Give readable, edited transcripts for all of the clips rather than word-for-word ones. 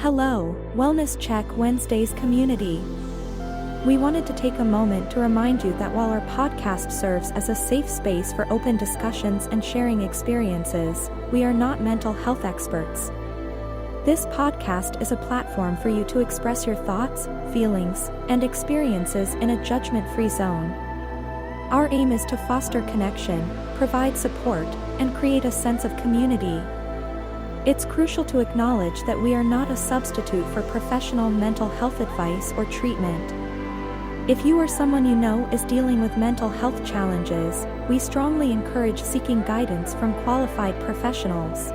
Hello, Wellness Check Wednesdays community. We wanted to take a moment to remind you that while our podcast serves as a safe space for open discussions and sharing experiences, we are not mental health experts. This podcast is a platform for you to express your thoughts, feelings, and experiences in a judgment-free zone. Our aim is to foster connection, provide support, and create a sense of community. It's crucial to acknowledge that we are not a substitute for professional mental health advice or treatment. If you or someone you know is dealing with mental health challenges, we strongly encourage seeking guidance from qualified professionals.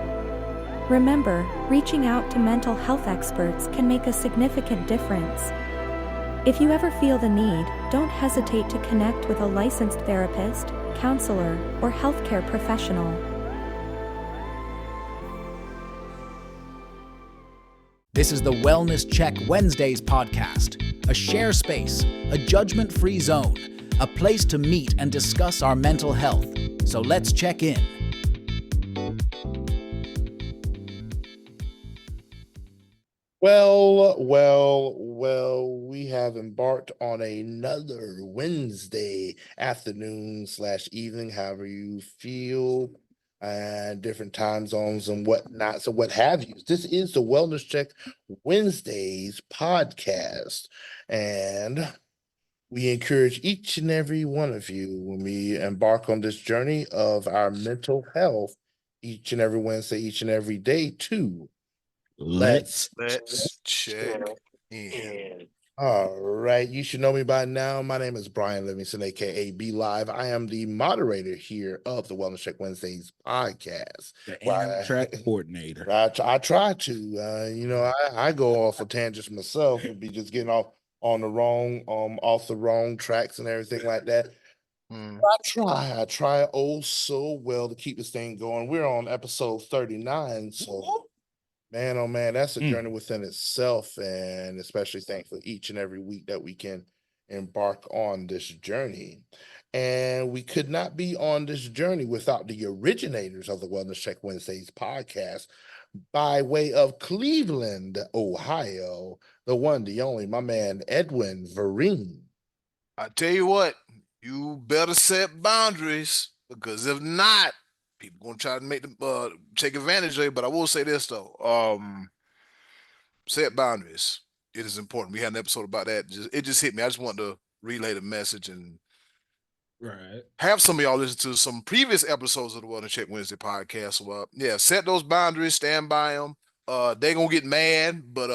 Remember, reaching out to mental health experts can make a significant difference. If you ever feel the need, don't hesitate to connect with a licensed therapist, counselor, or healthcare professional. This is the Wellness Check Wednesdays podcast, a share space, a judgment-free zone, a place to meet and discuss our mental health. So let's check in. Well, we have embarked on another Wednesday afternoon/evening, however you feel, and different time zones and whatnot. So what have you. This is the Wellness Check Wednesdays podcast. And we encourage each and every one of you when we embark on this journey of our mental health each and every Wednesday, each and every day to Let's check in. All right. You should know me by now. My name is Brian Livingston, aka B Live. I am the moderator here of the Wellness Check Wednesdays podcast. The track coordinator. I try to. I go off of tangents myself and be just getting off the wrong tracks and everything like that. I try oh so well to keep this thing going. We're on episode 39, so man, oh man, that's a journey within itself, and especially thankful each and every week that we can embark on this journey. And we could not be on this journey without the originators of the Wellness Check Wednesdays podcast by way of Cleveland, Ohio, the one, the only, my man, Edwin Vereen. I tell you what, you better set boundaries, because if not, people gonna try to make them take advantage of it. But I will say this though, set boundaries. It is important. We had an episode about that. It just hit me. I just wanted to relay the message and have some of y'all listen to some previous episodes of the Wellness Check Wednesday podcast. So set those boundaries, stand by them. They gonna get mad, but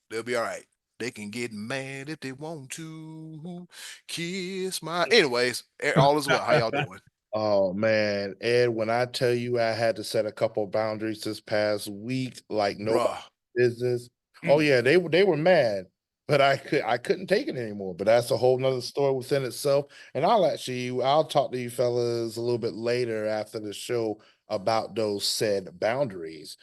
they'll be all right. They can get mad if they want to. Kiss my. Anyways, all is well. How y'all doing? Oh man, Ed, when I tell you I had to set a couple of boundaries this past week, like no business. Oh yeah, they were mad, but I couldn't take it anymore. But that's a whole nother story within itself. And I'll talk to you fellas a little bit later after the show about those said boundaries.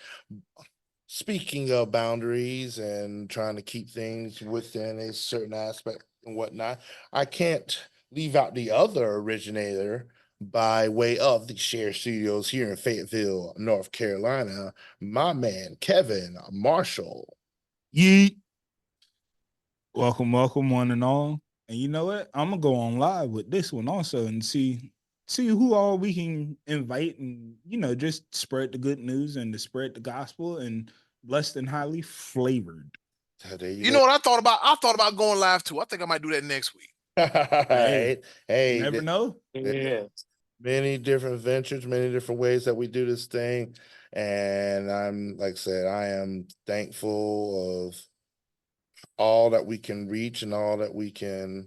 Speaking of boundaries and trying to keep things within a certain aspect and whatnot, I can't leave out the other originator by way of the Share Studios here in Fayetteville, North Carolina, my man, Kevin Marshall. Yeet. Welcome, one and all. And you know what? I'm going to go on live with this one also and see who all we can invite and, just spread the good news and to spread the gospel and blessed and highly flavored. You know what I thought about? I thought about going live too. I think I might do that next week. Hey, you never know. Yeah. Many different ventures, many different ways that we do this thing. And I'm, like I said, I am thankful of all that we can reach and all that we can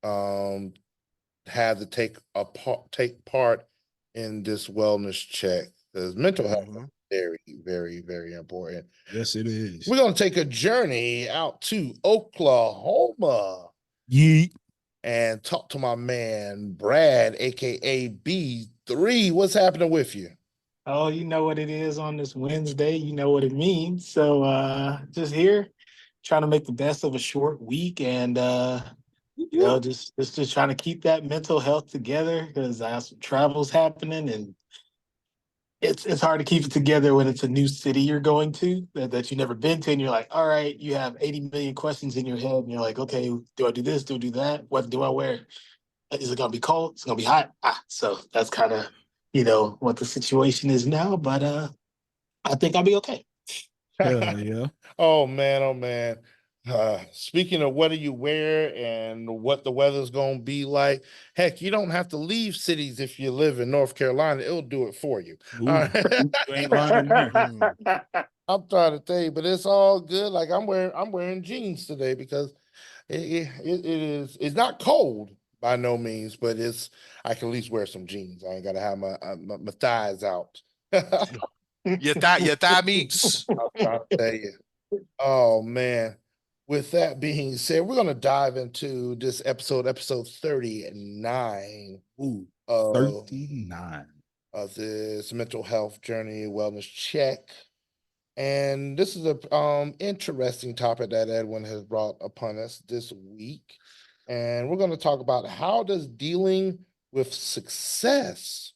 have to take part in this wellness check. Because mental health is very, very, very important. Yes, it is. We're going to take a journey out to Oklahoma. Yeet. And talk to my man, Brad, aka B3. What's happening with you? Oh, you know what it is on this Wednesday. You know what it means. So just here, trying to make the best of a short week and just trying to keep that mental health together because I have some travels happening and it's hard to keep it together when it's a new city you're going to that you've never been to, and you're like, all right, you have 80 million questions in your head, and you're like, okay, do I do this? Do I do that? What do I wear? Is it gonna be cold? It's gonna be hot. So that's kind of what the situation is now. But I think I'll be okay. Hell yeah. Oh man, oh man. Speaking of what do you wear and what the weather's gonna be like, heck, you don't have to leave cities if you live in North Carolina. It'll do it for you. Ooh, All right. you ain't lying to me. I'm trying to tell you, but it's all good. Like I'm wearing jeans today because it's not cold by no means, but I can at least wear some jeans. I ain't gotta have my thighs out. Your thigh meats. I'll try to tell you. Oh man. With that being said, we're gonna dive into this episode 39 Ooh, of 39. this mental health journey wellness check. And this is a interesting topic that Edwin has brought upon us this week. And we're going to talk about how does dealing with success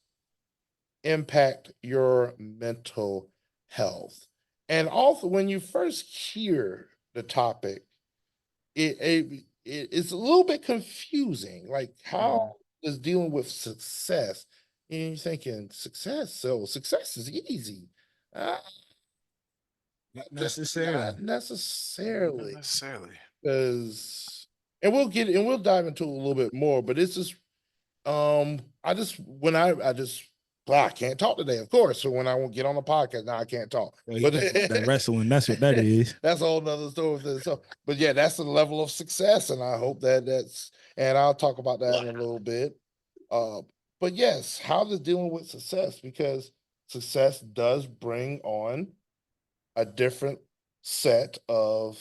impact your mental health. And also, when you first hear the topic, it's a little bit confusing. Like, how is dealing with success? And you're thinking, success? So, success is easy. Uh, Not Not necessarily. necessarily, Not necessarily. because, and we'll dive into it a little bit more. But it's just, I just when I just, well, I can't talk today, of course. So when I won't get on the podcast, now I can't talk. Well, But that wrestling, that's what that is. that's a whole nother story. So, but yeah, that's the level of success, and I hope and I'll talk about that in a little bit. Uh, but yes, how does dealing with success? Because success does bring on a different set of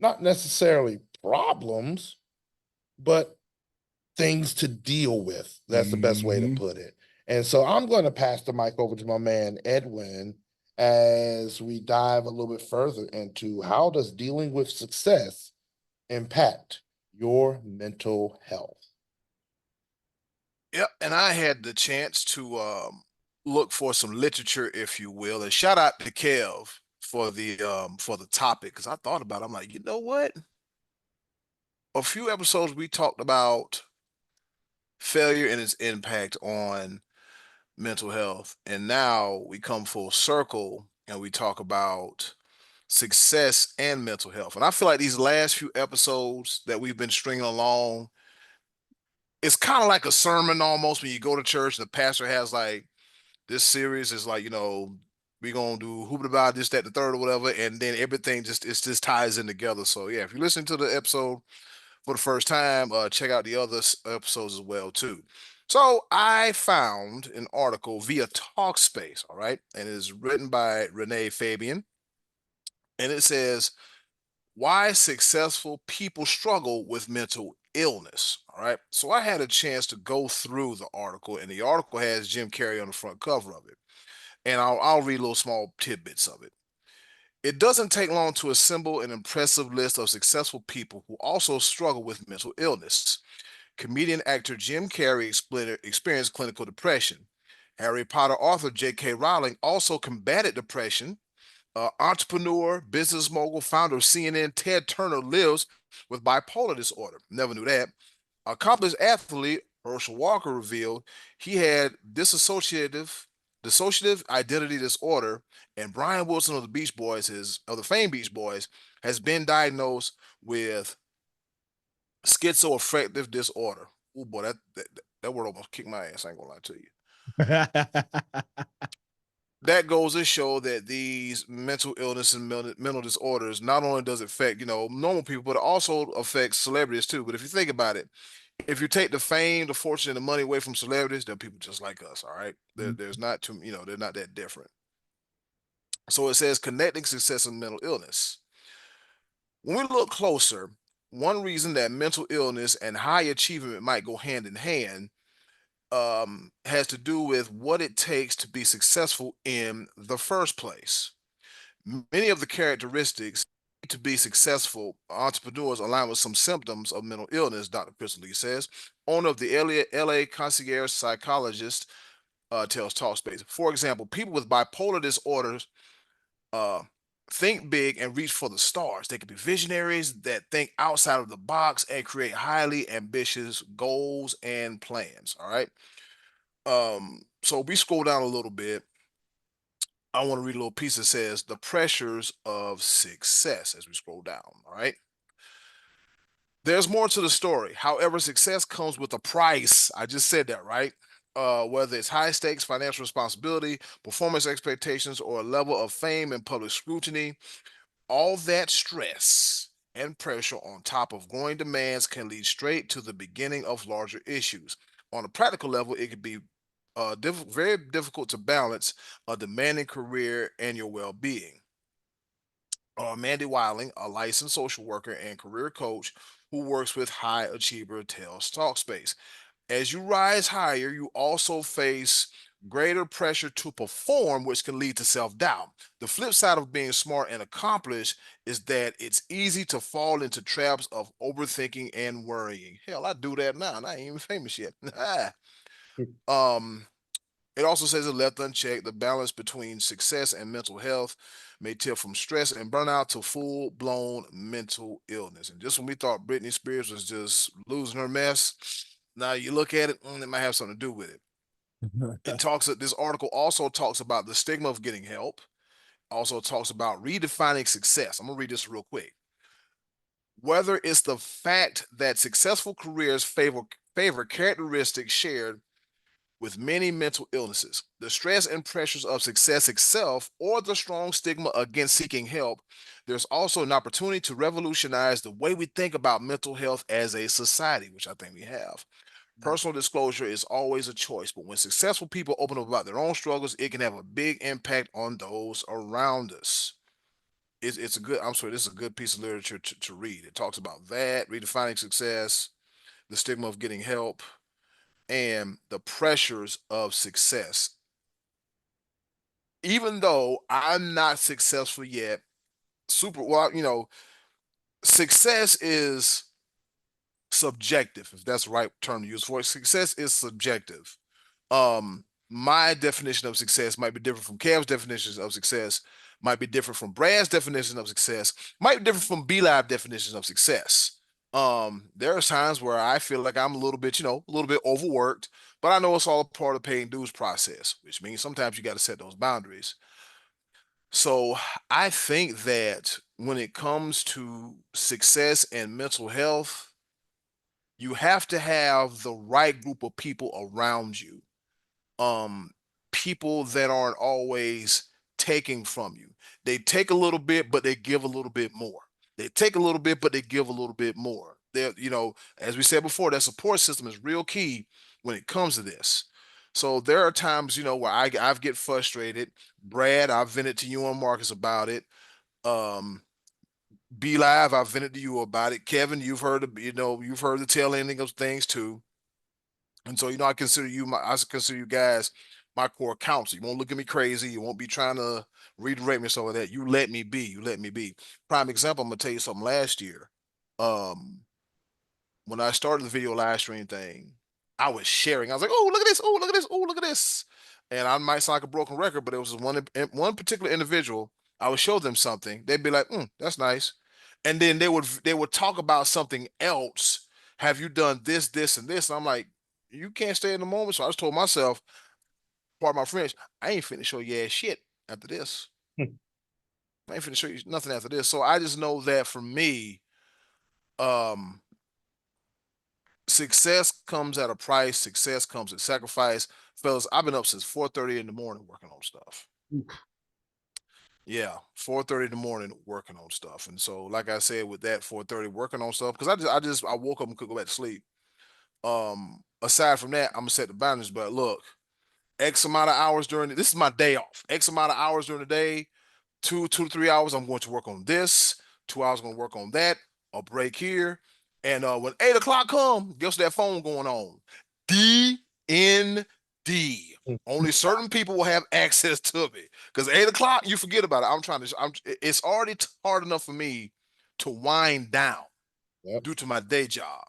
not necessarily problems, but things to deal with. That's the best way to Mhm. put it. And so I'm going to pass the mic over to my man Edwin as we dive a little bit further into how does dealing with success impact your mental health. Yep, and I had the chance to look for some literature, if you will, and shout out to Kev for the topic, because I thought about it. I'm like, you know what? A few episodes we talked about failure and its impact on mental health, and now we come full circle and we talk about success and mental health. And I feel like these last few episodes that we've been stringing along, it's kind of like a sermon almost when you go to church. The pastor has like, this series is like, we're gonna do hoop about this, that, the third, or whatever, and then everything just ties in together. So yeah, if you listen to the episode for the first time, check out the other episodes as well too. So I found an article via Talkspace, all right, and it is written by Renee Fabian, and it says why successful people struggle with mental illness. All right, so I had a chance to go through the article, and the article has Jim Carrey on the front cover of it, and I'll read little small tidbits of it. It doesn't take long to assemble an impressive list of successful people who also struggle with mental illness. Comedian actor Jim Carrey experienced clinical depression. Harry Potter author J.K. Rowling also combated depression. Entrepreneur, business mogul, founder of CNN, Ted Turner lives with bipolar disorder. Never knew that. Accomplished athlete Herschel Walker revealed he had dissociative identity disorder, and Brian Wilson of the Beach Boys, of the famed Beach Boys, has been diagnosed with schizoaffective disorder. Oh boy, that word almost kicked my ass. I ain't gonna lie to you. That goes to show that these mental illness and mental disorders not only does it affect normal people, but it also affects celebrities too. But if you think about it, if you take the fame, the fortune, and the money away from celebrities, they're people just like us. All right, there's not too they're not that different. So it says connecting success and mental illness. When we look closer, one reason that mental illness and high achievement might go hand in hand has to do with what it takes to be successful in the first place. Many of the characteristics to be successful entrepreneurs align with some symptoms of mental illness, Dr. Crystal Lee says. Owner of the LA Concierge Psychologist tells talk space. For example, people with bipolar disorders think big and reach for the stars. They can be visionaries that think outside of the box and create highly ambitious goals and plans. All right. So we scroll down a little bit. I want to read a little piece that says the pressures of success as we scroll down. All right. There's more to the story. However, success comes with a price. I just said that, right? Whether it's high stakes financial responsibility, performance expectations, or a level of fame and public scrutiny, all that stress and pressure on top of growing demands can lead straight to the beginning of larger issues. On a practical level, it could be very difficult to balance a demanding career and your well being. Mandy Wiling, a licensed social worker and career coach who works with high achiever tells Talkspace. As you rise higher, you also face greater pressure to perform, which can lead to self doubt. The flip side of being smart and accomplished is that it's easy to fall into traps of overthinking and worrying. Hell, I do that now, and I ain't even famous yet. um, it also says it left unchecked, the balance between success and mental health may tip from stress and burnout to full blown mental illness. And just when we thought Britney Spears was just losing her mess, now you look at it, it might have something to do with it. This article also talks about the stigma of getting help, also talks about redefining success. I'm gonna read this real quick. Whether it's the fact that successful careers favor characteristics shared with many mental illnesses, the stress and pressures of success itself, or the strong stigma against seeking help, there's also an opportunity to revolutionize the way we think about mental health as a society, which I think we have. Personal disclosure is always a choice, but when successful people open up about their own struggles, it can have a big impact on those around us. It's a good, I'm sorry, this is a good piece of literature to read. It talks about that, redefining success, the stigma of getting help, and the pressures of success. Even though I'm not successful yet, success is subjective, if that's the right term to use for it. Success is subjective. My definition of success might be different from Kev's definitions of success, might be different from Brad's definition of success, might be different from B-Lab definitions of success. There are times where I feel like I'm a little bit, a little bit overworked, but I know it's all a part of paying dues process, which means sometimes you got to set those boundaries. So I think that when it comes to success and mental health, you have to have the right group of people around you. Um, People that aren't always taking from you. They take a little bit, but they give a little bit more. They take a little bit, but they give a little bit more. They're, as we said before, that support system is real key when it comes to this. So there are times, where I get frustrated. Brad, I've vented to you and Marcus about it. Um, Be Live, I've vented to you about it. Kevin, you've heard the tail ending of things too. And so, I consider you guys my core counsel. You won't look at me crazy. You won't be trying to redirect me some of that. You let me be. You let me be. Prime example, I'm gonna tell you something last year. Um, when I started the video live stream thing, I was sharing. I was like, oh, look at this, oh, look at this, oh, look at this. And I might sound like a broken record, but it was one particular individual. I would show them something. They'd be like, that's nice. And then they would talk about something else. Have you done this, this, and this? And I'm like, you can't stay in the moment. So I just told myself, part of my friends, I ain't finna show you ass shit after this. I ain't finna show you nothing after this. So I just know that for me, um, success comes at a price. Success comes at sacrifice. Fellas, I've been up since 4:30 in the morning working on stuff. Yeah, 4:30 in the morning working on stuff. And so, like I said, with that 4:30 working on stuff, because I woke up and could go back to sleep. Aside from that, I'm gonna set the boundaries. But look, X amount of hours this is my day off. X amount of hours during the day, 2 to 3 hours, I'm going to work on this. 2 hours, I'm going to work on that. A break here. And when 8 o'clock come, guess what that phone going on? DND. Only certain people will have access to me. Because 8 o'clock, you forget about it. It's already hard enough for me to wind down due to my day job.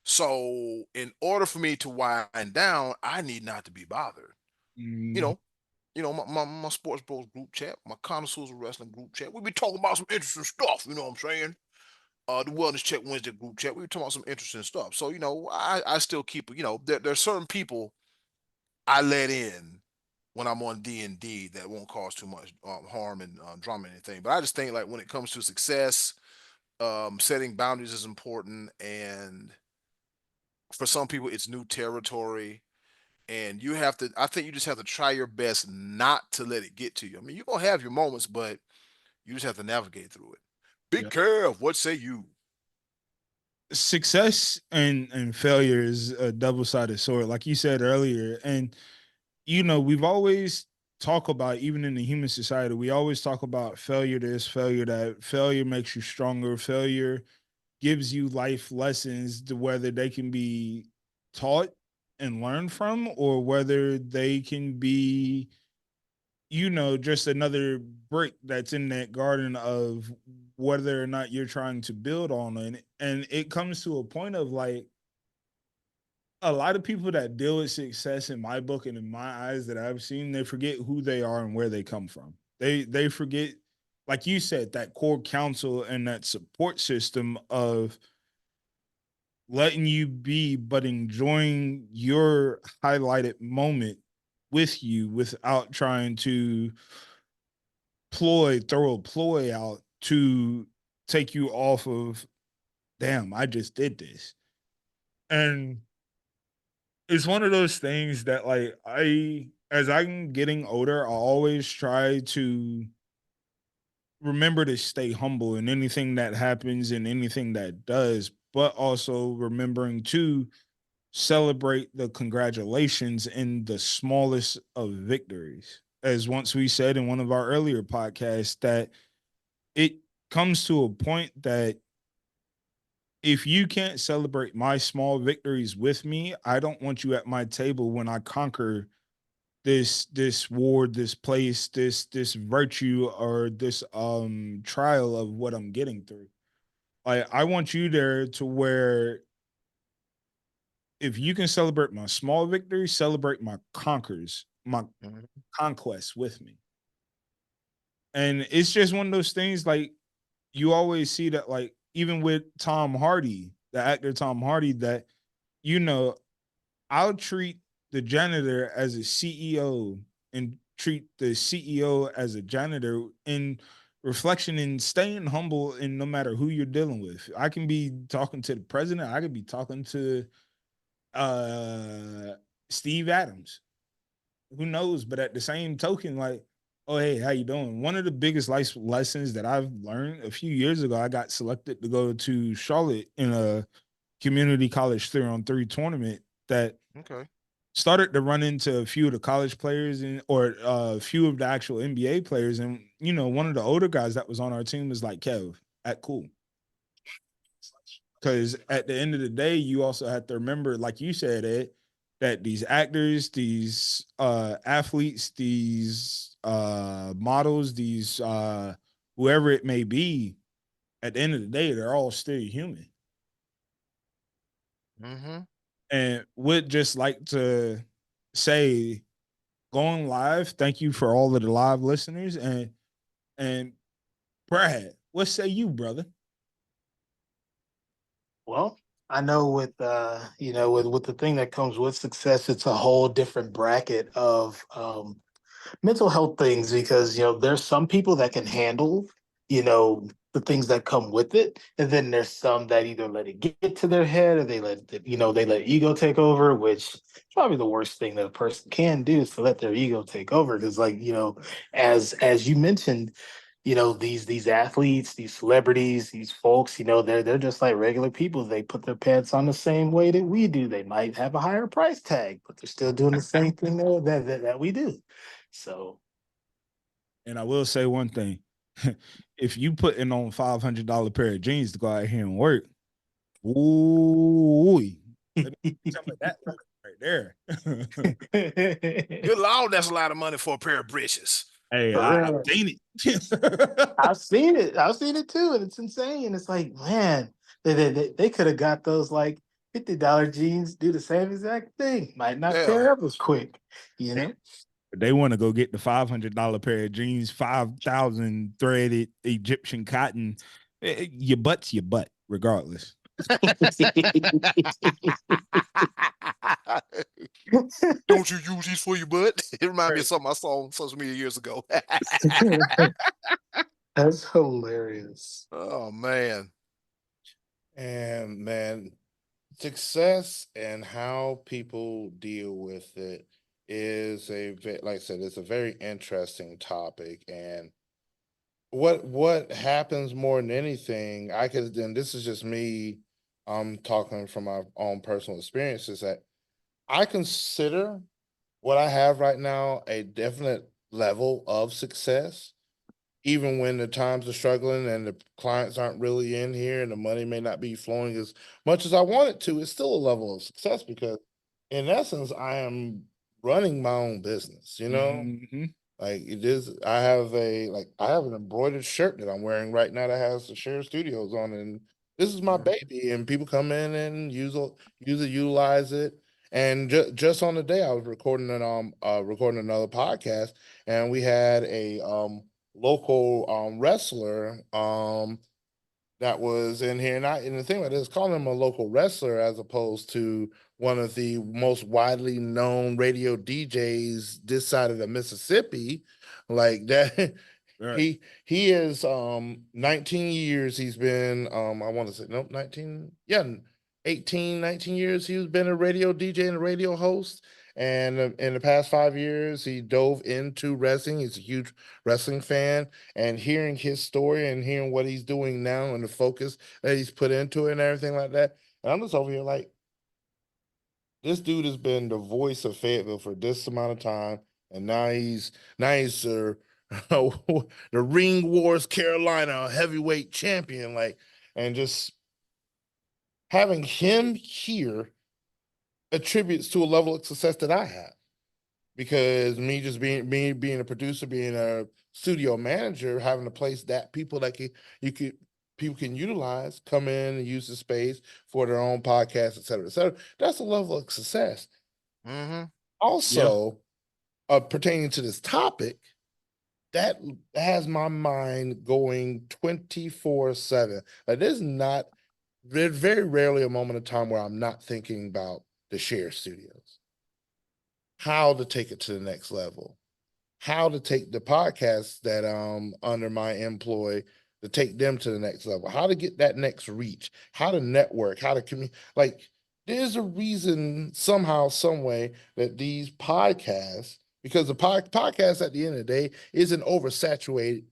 So in order for me to wind down, I need not to be bothered. You know, my sports bros group chat, my connoisseurs of wrestling group chat. We be talking about some interesting stuff. You know what I'm saying? The Wellness Check Wednesday group chat. We were talking about some interesting stuff. So I still keep there's certain people I let in when I'm on D&D that won't cause too much harm and drama and anything. But I just think like when it comes to success, setting boundaries is important, and for some people it's new territory. And I think you just have to try your best not to let it get to you. I mean, you're gonna have your moments, but you just have to navigate through it. Be careful. What say you? Success and failure is a double-sided sword, like you said earlier. And we've always talk about, even in the human society, we always talk about failure this, failure that. Failure makes you stronger. Failure gives you life lessons, to whether they can be taught and learned from, or whether they can be just another brick that's in that garden of whether or not you're trying to build on it. And it comes to a point of like, a lot of people that deal with success, in my book and in my eyes that I've seen, they forget who they are and where they come from. They forget, like you said, that core counsel and that support system of letting you be, but enjoying your highlighted moment with you without trying to throw a ploy out to take you off of, damn, I just did this. And it's one of those things that, like, as I'm getting older, I always try to remember to stay humble in anything that happens and anything that does, but also remembering to celebrate the congratulations in the smallest of victories. As once we said in one of our earlier podcasts, that it comes to a point that if you can't celebrate my small victories with me, I don't want you at my table when I conquer this ward, this place, this virtue, or this trial of what I'm getting through. I want you there to where, if you can celebrate my small victories, celebrate my my conquests with me. And it's just one of those things, like, you always see that, like, even with Tom Hardy, the actor Tom Hardy, that, you know, I'll treat the janitor as a CEO and treat the CEO as a janitor, in reflection and staying humble, and no matter who you're dealing with. I can be talking to the president, I could be talking to uh Steve Adams. Who knows? But at the same token, like, oh hey, how you doing? One of the biggest life lessons that I've learned, a few years ago, I got selected to go to Charlotte in a community college 3-on-3 tournament that Okay. started to run into a few of the college players, or a few of the actual NBA players. And one of the older guys that was on our team was like, Kev, act cool. Because at the end of the day, you also have to remember, like you said, Ed, that these actors, these athletes, these models, these whoever it may be, at the end of the day, they're all still human. Mm-hmm. And would just like to say, going live, thank you for all of the live listeners. And Brad, what say you, brother? Well, I know with with the thing that comes with success, it's a whole different bracket of mental health things, because there's some people that can handle the things that come with it, and then there's some that either let it get to their head, or they let ego take over, which is probably the worst thing that a person can do, is to let their ego take over. Because, like, as you mentioned, these athletes, these celebrities, these folks, they're just like regular people. They put their pants on the same way that we do. They might have a higher price tag, but they're still doing the same thing that we do. So, And I will say one thing. If you putting on $500 pair of jeans to go out here and work, ooh, let me tell you that right there. Good Lord, that's a lot of money for a pair of breeches. Hey, for I've real. seen it. I've seen it. I've seen it too, and it's insane. It's like, man, they could have got those like $50 jeans, do the same exact thing. Might not Yeah. tear up as quick, you know. They want to go get the $500 pair of jeans, 5,000 threaded Egyptian cotton. Your butt's your butt, regardless. Don't you use these for your butt? It reminds me of something I saw on social media years ago. That's hilarious. Oh man. And man, success and how people deal with it is like I said, it's a very interesting topic. And what happens more than anything, and this is just me, talking from my own personal experiences, that I consider what I have right now a definite level of success, even when the times are struggling and the clients aren't really in here and the money may not be flowing as much as I want it to. It's still a level of success because, in essence, I am running my own business. Mm-hmm. Like it is, I have an embroidered shirt that I'm wearing right now that has the Share Studios on, and this is my baby. And people come in and utilize it. And just on the day I was recording recording another podcast, and we had a local wrestler that was in here. And the thing about it is, calling him a local wrestler as opposed to one of the most widely known radio DJs this side of the Mississippi, like that. Right. He is 19 years. He's been I want to say, nope, 19, yeah, 18, 19 years. He's been a radio DJ and a radio host. And in the past 5 years, he dove into wrestling. He's a huge wrestling fan, and hearing his story and hearing what he's doing now and the focus that he's put into it and everything like that. And I'm just over here like, this dude has been the voice of Fayetteville for this amount of time, and now he's the Ring Wars Carolina heavyweight champion. Like, and just having him here attributes to a level of success that I have. Because me being a producer, being a studio manager, having a place that people people can utilize, come in and use the space for their own podcast, et cetera, et cetera. That's a level of success. Mm-hmm. Also, pertaining to this topic, that has my mind going 24/7. Like, there's very rarely a moment of time where I'm not thinking about the Share Studios, how to take it to the next level, how to take the podcasts that under my employ, to take them to the next level, how to get that next reach, how to network, how to communicate. Like, there's a reason somehow, some way, that these podcasts, because the podcast at the end of the day is an oversaturated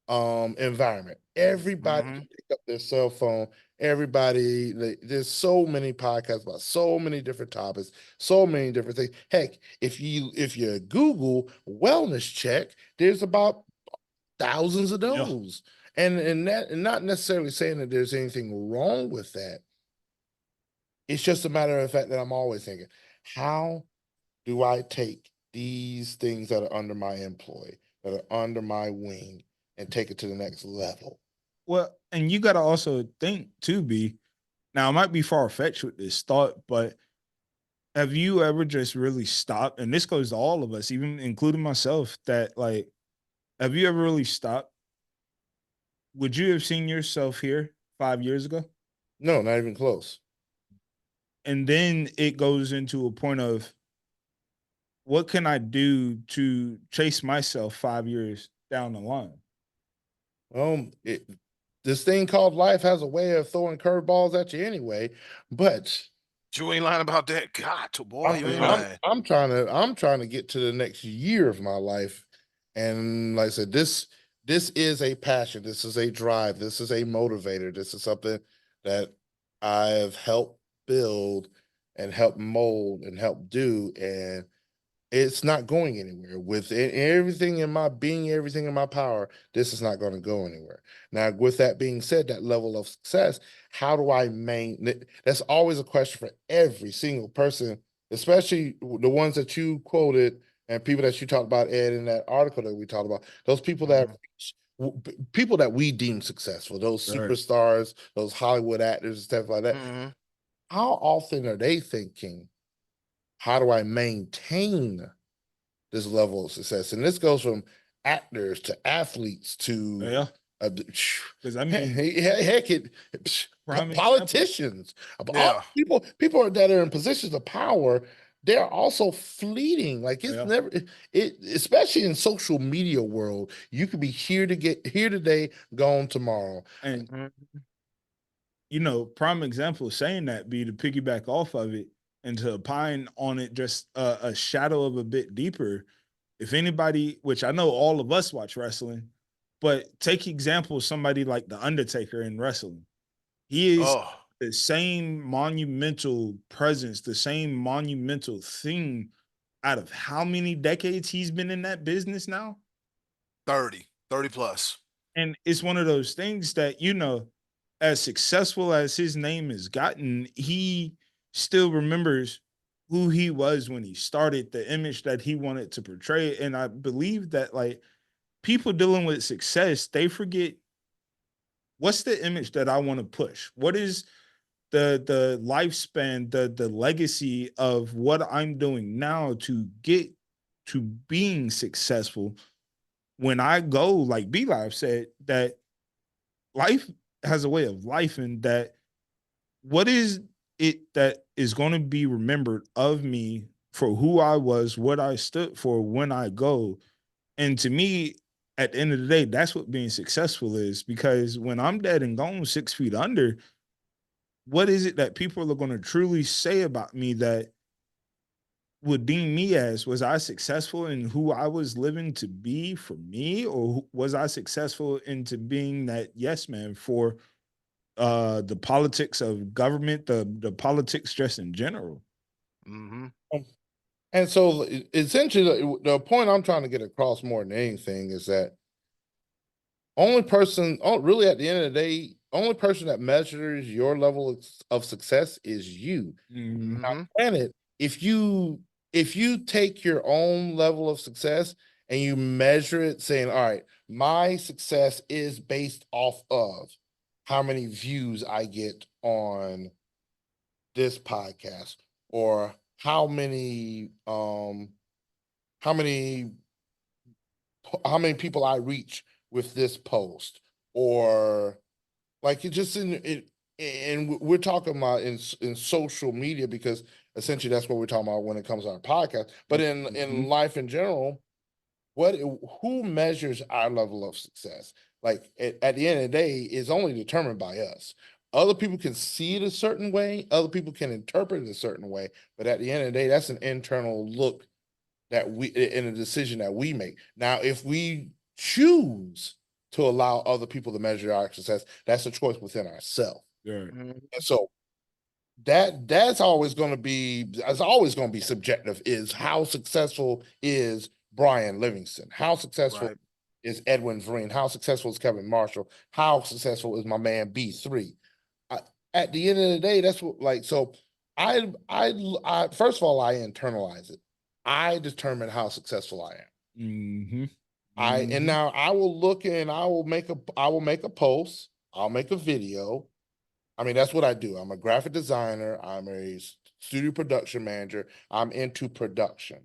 environment. Everybody can pick up their cell phone. Everybody, there's so many podcasts about so many different topics, so many different things. Heck, if you Google wellness check, there's about thousands of those. And not necessarily saying that there's anything wrong with that. It's just a matter of the fact that I'm always thinking, how do I take these things that are under my employ, that are under my wing, and take it to the next level? Well, and you got to also think too, B. Now, it might be far fetched with this thought, but have you ever just really stopped? And this goes to all of us, even including myself, that like, have you ever really stopped? Would you have seen yourself here 5 years ago? No, not even close. And then it goes into a point of, what can I do to chase myself 5 years down the line? This thing called life has a way of throwing curveballs at you anyway. But you ain't lying about that. God, boy, you ain't lying. I'm trying to get to the next year of my life, and like I said, this is a passion. This is a drive. This is a motivator. This is something that I've helped build and help mold and help do, and it's not going anywhere. With everything in my being, everything in my power, this is not going to go anywhere. Now, with that being said, that level of success, how do I maintain? That's always a question for every single person, especially the ones that you quoted and people that you talked about, Ed, in that article that we talked about. Those people people that we deem successful, those superstars, those Hollywood actors and stuff like that. How often are they thinking, how do I maintain this level of success? And this goes from actors to athletes to because I mean, heck, politicians, all people that are in positions of power, they're also fleeting. Like it's never especially in social media world, you could be here today, gone tomorrow. And prime example saying that be to piggyback off of it and to opine on it just a shadow of a bit deeper. If anybody, which I know all of us watch wrestling, but take example of somebody like The Undertaker in wrestling. He is the same monumental presence, the same monumental thing out of how many decades he's been in that business now? 30 plus. And it's one of those things that, as successful as his name has gotten, he still remembers who he was when he started, the image that he wanted to portray. And I believe that like people dealing with success, they forget what's the image that I want to push? What is the lifespan, the legacy of what I'm doing now to get to being successful? When I go, like B Live said, that life has a way of life, and that what is it that is going to be remembered of me for who I was, what I stood for when I go. And to me, at the end of the day, that's what being successful is, because when I'm dead and gone 6 feet under, what is it that people are going to truly say about me that would deem me as, was I successful in who I was living to be for me, or was I successful into being that yes man for the politics of government, the politics just in general? Mm-hmm. And so essentially the point I'm trying to get across more than anything is that really at the end of the day, only person that measures your level of success is you. Mm-hmm. Now, granted, if you take your own level of success and you measure it saying, all right, my success is based off of how many views I get on this podcast, or how many people I reach with this post, or like it just in it. And we're talking about in social media, because essentially that's what we're talking about when it comes to our podcast. But in life in general, who measures our level of success? Like at the end of the day, is only determined by us. Other people can see it a certain way, other people can interpret it a certain way, but at the end of the day, that's an internal look that we in a decision that we make. Now, if we choose to allow other people to measure our success, that's a choice within ourselves. And so that's always going to be subjective. Is how successful is Brian Livingston? How successful is Edwin Vereen? How successful is Kevin Marshall? How successful is my man B3? At the end of the day, that's what so I first of all, I internalize it. I determine how successful I am. Mm-hmm. And now I will look and I will make a post, I'll make a video. I mean, that's what I do. I'm a graphic designer, I'm a studio production manager, I'm into production.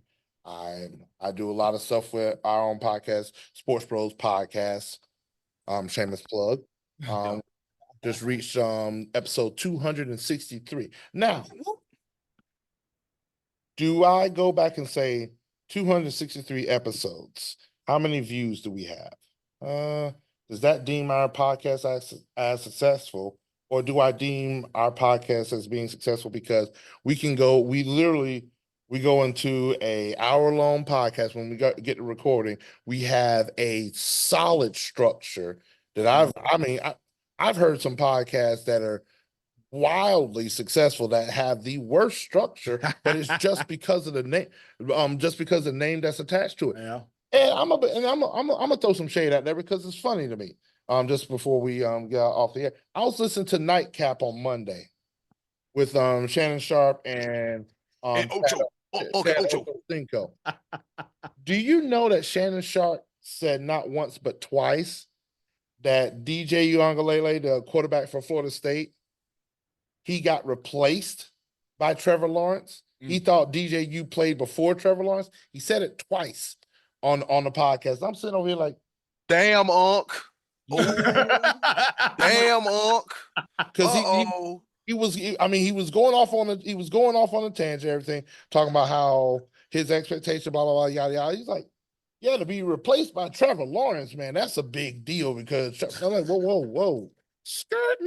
I do a lot of stuff with our own podcast, Sports Bros Podcast. Shameless plug. Just reached episode 263. Now, do I go back and say 263 episodes? How many views do we have? Does that deem our podcast as successful, or do I deem our podcast as being successful because we go into a hour-long podcast. When we get to recording, we have a solid structure that I've heard some podcasts that are wildly successful that have the worst structure, but it's just because of the name, just because of the name that's attached to it. Yeah. And I'm gonna throw some shade out there because it's funny to me. Just before we get off the air, I was listening to Nightcap on Monday with Shannon Sharp and Ocho. Ocho. Cinco. Do you know that Shannon Sharp said not once but twice that DJ Uiagalelei, the quarterback for Florida State, he got replaced by Trevor Lawrence? He thought DJU played before Trevor Lawrence. He said it twice on the podcast. I'm sitting over here like, damn, Unc. Oh, damn, Unc. Because he was going off on a tangent, everything, talking about how his expectation, blah, blah, blah, yada, yada. He's like, yeah, to be replaced by Trevor Lawrence, man, that's a big deal because I'm like, whoa, skirt.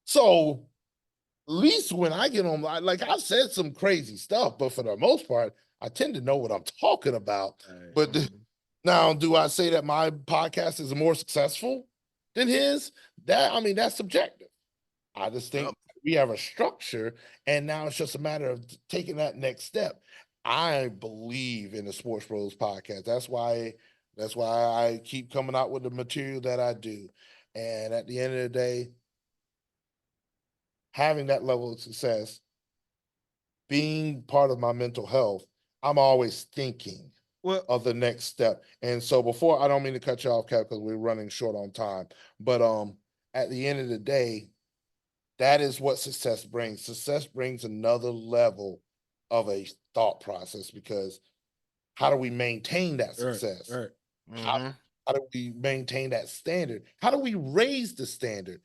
So at least when I get on, like I've said some crazy stuff, but for the most part, I tend to know what I'm talking about. Right. But now, do I say that my podcast is more successful than his? That's subjective. I just think we have a structure, and now it's just a matter of taking that next step. I believe in the Sports Bros podcast. That's why I keep coming out with the material that I do. And at the end of the day, having that level of success, being part of my mental health, I'm always thinking of the next step. And so before, I don't mean to cut you off, Kev, because we're running short on time. But at the end of the day, that is what success brings. Success brings another level of a thought process, because how do we maintain that success? Right. Mm-hmm. How do we maintain that standard? How do we raise the standard?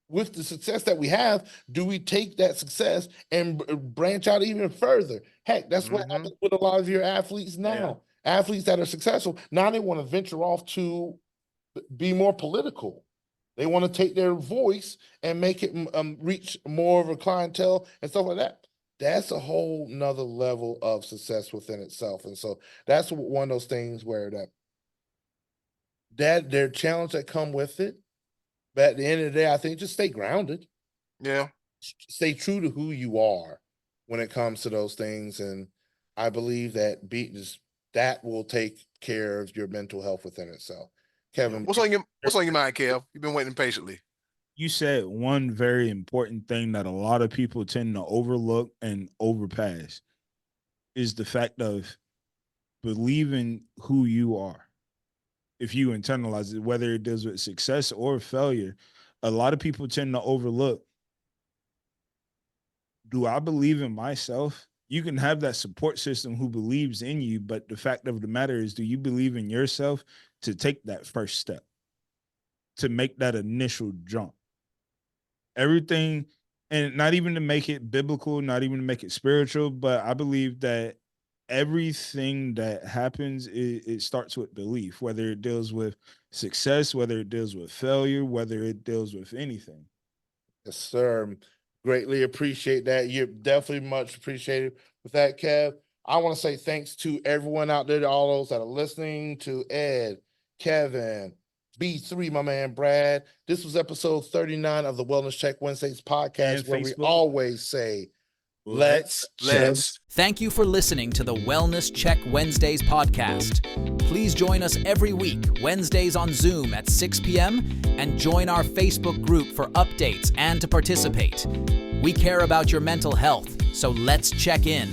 With the success that we have, do we take that success and branch out even further? Heck, that's what happens with a lot of your athletes now. Yeah. Athletes that are successful, now they want to venture off to be more political. They want to take their voice and make it reach more of a clientele and stuff like that. That's a whole nother level of success within itself. And so that's one of those things where that there are challenges that come with it. But at the end of the day, I think just stay grounded. Yeah. Stay true to who you are when it comes to those things. And I believe that that will take care of your mental health within itself. Kevin, what's on your mind, Kev? You've been waiting patiently. You said one very important thing that a lot of people tend to overlook and overpass is the fact of believing who you are. If you internalize it, whether it deals with success or failure, a lot of people tend to overlook, do I believe in myself? You can have that support system who believes in you, but the fact of the matter is, do you believe in yourself to take that first step, to make that initial jump? Everything, and not even to make it biblical, not even to make it spiritual, but I believe that everything that happens, it starts with belief, whether it deals with success, whether it deals with failure, whether it deals with anything. Yes, sir. Greatly appreciate that. You're definitely much appreciated with that, Kev. I want to say thanks to everyone out there, to all those that are listening, to Ed, Kevin, B3, my man Brad. This was episode 39 of the Wellness Check Wednesdays podcast, and where Facebook. We always say, Let's. Thank you for listening to the Wellness Check Wednesdays podcast. Please join us every week, Wednesdays on Zoom at 6 p.m. and join our Facebook group for updates and to participate. We care about your mental health, so let's check in.